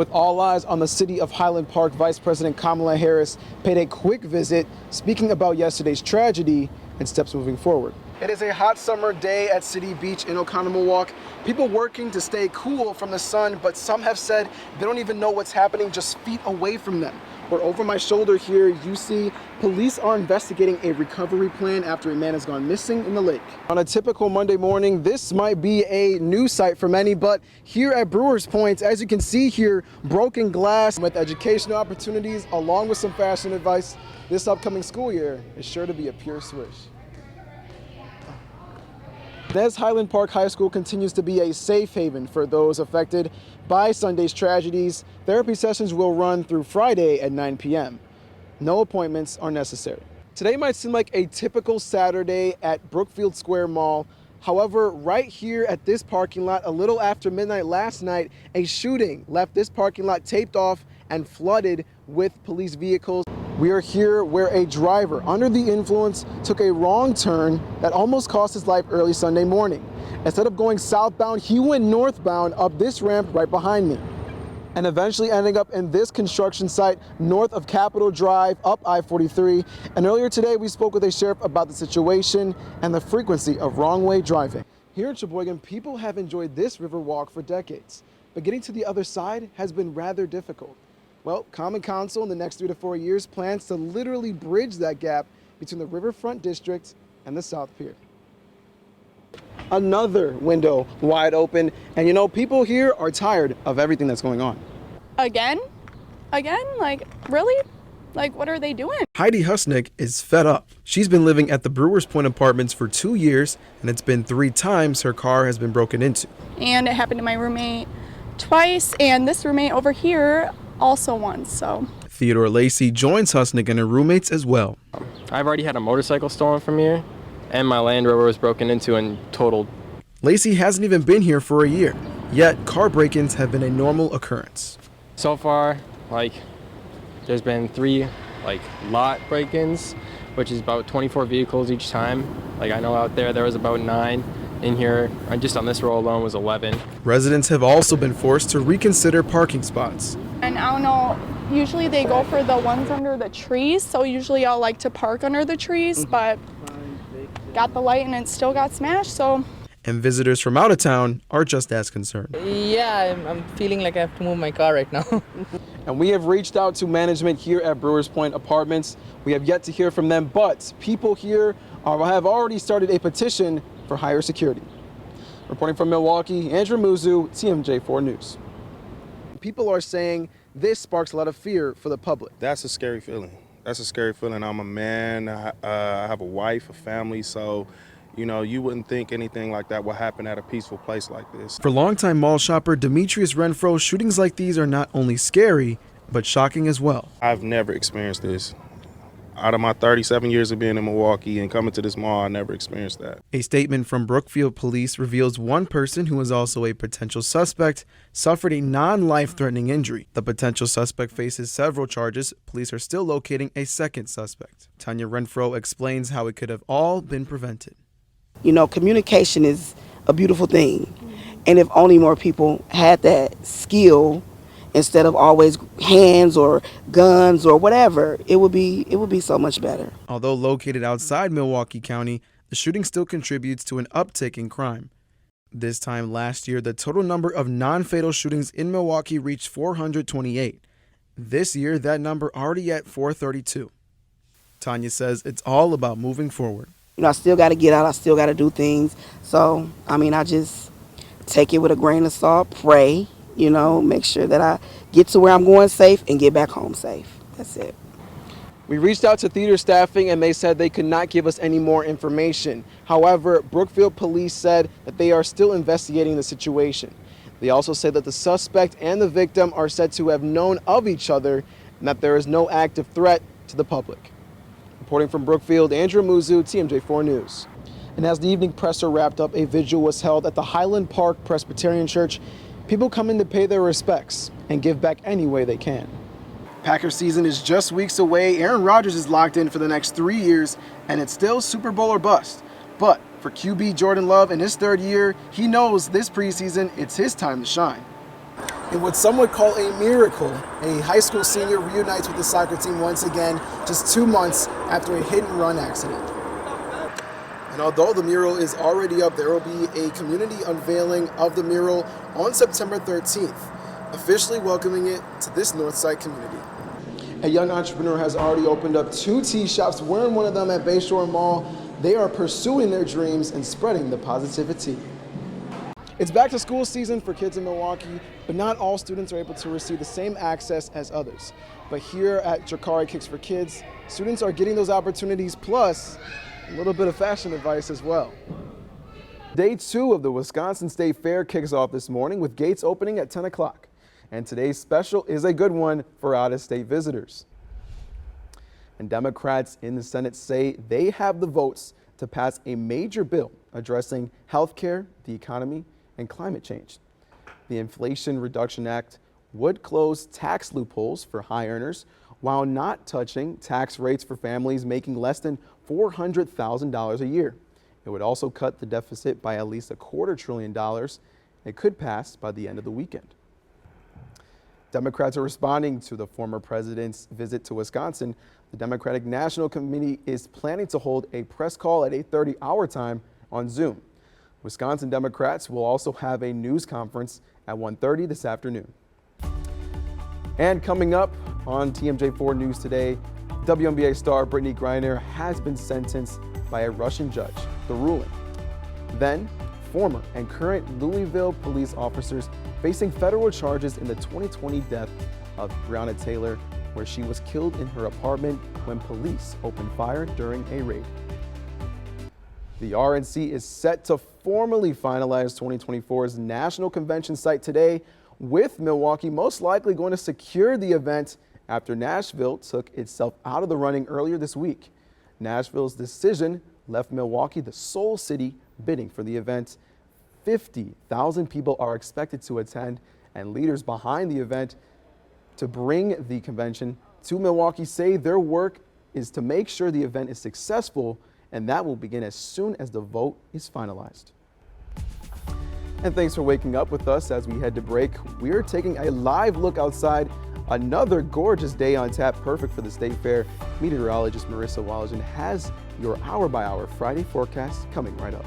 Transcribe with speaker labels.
Speaker 1: with all eyes on the city of Highland Park, Vice President Kamala Harris paid a quick visit, speaking about yesterday's tragedy and steps moving forward. It is a hot summer day at City Beach in Oconomowoc. People working to stay cool from the sun, but some have said they don't even know what's happening just feet away from them. Or over my shoulder here, you see police are investigating a recovery plan after a man has gone missing in the lake. On a typical Monday morning, this might be a new sight for many, but here at Brewers Point, as you can see here, broken glass with educational opportunities along with some fashion advice. This upcoming school year is sure to be a pure swish. As Highland Park High School continues to be a safe haven for those affected by Sunday's tragedies, therapy sessions will run through Friday at 9 p.m. No appointments are necessary. Today might seem like a typical Saturday at Brookfield Square Mall. However, right here at this parking lot, a little after midnight last night, a shooting left this parking lot taped off and flooded with police vehicles. We are here where a driver under the influence took a wrong turn that almost cost his life early Sunday morning. Instead of going southbound, he went northbound up this ramp right behind me, and eventually ending up in this construction site north of Capitol Drive up I-43. And earlier today, we spoke with a sheriff about the situation and the frequency of wrong-way driving. Here in Sheboygan, people have enjoyed this river walk for decades, but getting to the other side has been rather difficult. Well, Common Council in the next 3 to 4 years plans to literally bridge that gap between the Riverfront District and the South Pier. Another window wide open, and you know, people here are tired of everything that's going on.
Speaker 2: Again? Like, really? Like, what are they doing?
Speaker 1: Heidi Husnick is fed up. She's been living at the Brewers Point Apartments for 2 years, and it's been 3 times her car has been broken into.
Speaker 2: And it happened to my roommate twice, and this roommate over here also once, so.
Speaker 1: Theodore Lacey joins Husnick and her roommates as well.
Speaker 3: I've already had a motorcycle stolen from here, and my Land Rover was broken into and totaled.
Speaker 1: Lacey hasn't even been here for a year, yet car break-ins have been a normal occurrence.
Speaker 3: So far, there's been 3, lot break-ins, which is about 24 vehicles each time. I know out there was about 9. In here, just on this row alone, was 11.
Speaker 1: Residents have also been forced to reconsider parking spots.
Speaker 2: And I don't know, usually they go for the ones under the trees, so usually I'll like to park under the trees, but got the light and it still got smashed, so.
Speaker 1: And visitors from out of town are just as concerned.
Speaker 4: Yeah, I'm feeling like I have to move my car right now.
Speaker 1: And we have reached out to management here at Brewers Point Apartments. We have yet to hear from them, but people here have already started a petition for higher security. Reporting from Milwaukee, Andrew Amouzou, TMJ4 News. People are saying this sparks a lot of fear for the public.
Speaker 5: That's a scary feeling. That's a scary feeling. I'm a man, I have a wife, a family, so you wouldn't think anything like that would happen at a peaceful place like this.
Speaker 1: For longtime mall shopper Demetrius Renfro, shootings like these are not only scary, but shocking as well.
Speaker 5: I've never experienced this. Out of my 37 years of being in Milwaukee and coming to this mall, I never experienced that.
Speaker 1: A statement from Brookfield Police reveals one person who is also a potential suspect suffered a non-life-threatening injury. The potential suspect faces several charges. Police are still locating a second suspect. Tanya Renfro explains how it could have all been prevented.
Speaker 6: Communication is a beautiful thing. And if only more people had that skill, instead of always hands or guns or whatever, it would be so much better.
Speaker 1: Although located outside Milwaukee County, the shooting still contributes to an uptick in crime. This time last year, the total number of non-fatal shootings in Milwaukee reached 428. This year, that number already at 432. Tanya says it's all about moving forward.
Speaker 6: I still got to get out. I still got to do things. So, I just take it with a grain of salt, pray, make sure that I get to where I'm going safe and get back home safe. That's it.
Speaker 1: We reached out to theater staffing and they said they could not give us any more information. However, Brookfield Police said that they are still investigating the situation. They also said that the suspect and the victim are said to have known of each other and that there is no active threat to the public. Reporting from Brookfield, Andrew Amouzou, TMJ4 News. And as the evening presser wrapped up, a vigil was held at the Highland Park Presbyterian Church. People come in to pay their respects and give back any way they can. Packers season is just weeks away. Aaron Rodgers is locked in for the next 3 years, and it's still Super Bowl or bust. But for QB Jordan Love in his 3rd year, he knows this preseason it's his time to shine. In what some would call a miracle, a high school senior reunites with the soccer team once again, just 2 months after a hit-and-run accident. And although the mural is already up, there will be a community unveiling of the mural on September 13th, officially welcoming it to this Northside community. A young entrepreneur has already opened up 2 tea shops. We're in one of them at Bayshore Mall. They are pursuing their dreams and spreading the positivity. It's back to school season for kids in Milwaukee, but not all students are able to receive the same access as others. But here at Jakari Kicks for Kids, students are getting those opportunities, plus a little bit of fashion advice as well. Day 2 of the Wisconsin State Fair kicks off this morning with gates opening at 10 o'clock. And today's special is a good one for out-of-state visitors. And Democrats in the Senate say they have the votes to pass a major bill addressing health care, the economy, and climate change. The Inflation Reduction Act would close tax loopholes for high earners while not touching tax rates for families making less than $400,000 a year. It would also cut the deficit by at least $250 billion. It could pass by the end of the weekend. Democrats are responding to the former president's visit to Wisconsin. The Democratic National Committee is planning to hold a press call at 8:30 our time on Zoom. Wisconsin Democrats will also have a news conference at 1:30 this afternoon. And coming up on TMJ4 News today, WNBA star Brittany Griner has been sentenced by a Russian judge. The ruling. Then, former and current Louisville police officers facing federal charges in the 2020 death of Breonna Taylor, where she was killed in her apartment when police opened fire during a raid. The RNC is set to formally finalize 2024's National Convention site today, with Milwaukee most likely going to secure the event after Nashville took itself out of the running earlier this week. Nashville's decision left Milwaukee the sole city bidding for the event. 50,000 people are expected to attend, and leaders behind the event to bring the convention to Milwaukee say their work is to make sure the event is successful, and that will begin as soon as the vote is finalized. And thanks for waking up with us as we head to break. We're taking a live look outside. Another gorgeous day on tap, perfect for the State Fair. Meteorologist Marissa Wallagen has your hour-by-hour Friday forecast coming right up.